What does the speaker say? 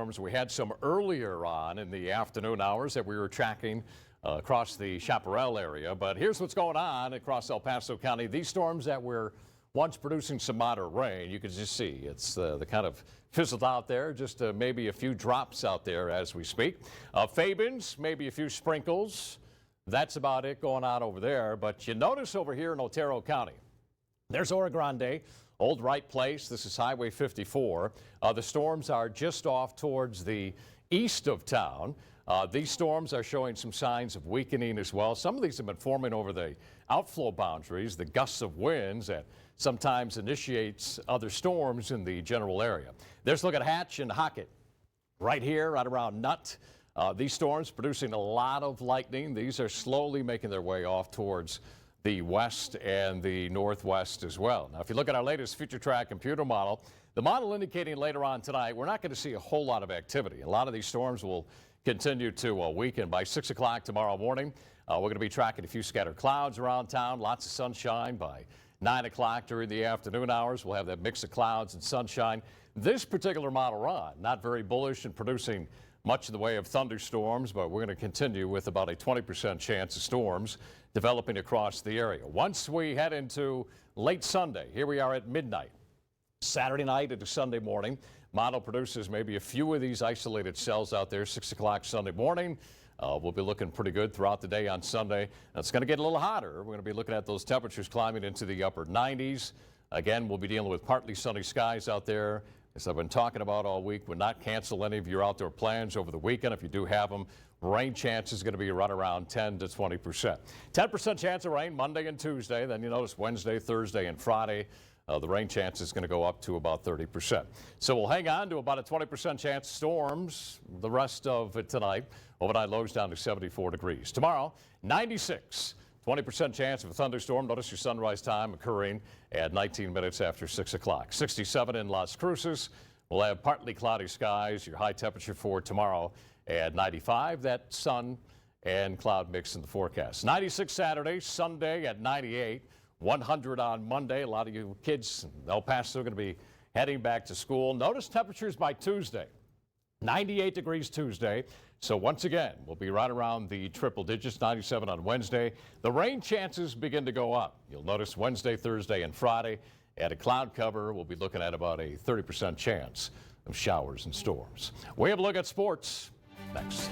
thunderstorms. We had some earlier on in the afternoon hours that we were tracking across the Chaparral area. But here's what's going on across El Paso County. These storms that were once producing some moderate rain, you can just see it's the kind of fizzled out there, just maybe a few drops out there as we speak. Fabens, maybe a few sprinkles. That's about it going on over there. But you notice over here in Otero County, there's Oro Grande, Old Wright Place. This is Highway 54. The storms are just off towards the east of town. These storms are showing some signs of weakening as well. Some of these have been forming over the outflow boundaries, the gusts of winds that sometimes initiates other storms in the general area. There's a look at Hatch and Hockett right here, right around Nutt. These storms producing a lot of lightning. These are slowly making their way off towards the west and the northwest as well. Now, if you look at our latest Future Track computer model, the model indicating later on tonight, we're not going to see a whole lot of activity. A lot of these storms will continue to weaken. By 6 o'clock tomorrow morning, we're going to be tracking a few scattered clouds around town, lots of sunshine. By 9 o'clock during the afternoon hours, we'll have that mix of clouds and sunshine. This particular model run, not very bullish and producing much in the way of thunderstorms, but we're going to continue with about a 20% chance of storms developing across the area. Once we head into late Sunday, here we are at midnight. Saturday night into Sunday morning, model produces maybe a few of these isolated cells out there. 6 o'clock Sunday morning. We'll be looking pretty good throughout the day on Sunday. It's going to get a little hotter. We're going to be looking at those temperatures climbing into the upper 90s. Again, we'll be dealing with partly sunny skies out there. As I've been talking about all week, would not cancel any of your outdoor plans over the weekend. If you do have them, rain chance is going to be right around 10 to 20%. 10% chance of rain Monday and Tuesday. Then you notice Wednesday, Thursday, and Friday. The rain chance is going to go up to about 30%. So we'll hang on to about a 20% chance of storms the rest of it tonight. Overnight lows down to 74 degrees. Tomorrow, 96. 20% chance of a thunderstorm. Notice your sunrise time occurring at 19 minutes after 6 o'clock. 67 in Las Cruces. We'll have partly cloudy skies. Your high temperature for tomorrow at 95. That sun and cloud mix in the forecast. 96 Saturday, Sunday at 98. 100 on Monday. A lot of you kids in El Paso are going to be heading back to school. Notice temperatures by Tuesday. 98 degrees Tuesday. So once again, we'll be right around the triple digits. 97 on Wednesday. The rain chances begin to go up. You'll notice Wednesday, Thursday, and Friday. At a cloud cover, we'll be looking at about a 30% chance of showers and storms. We have a look at sports next.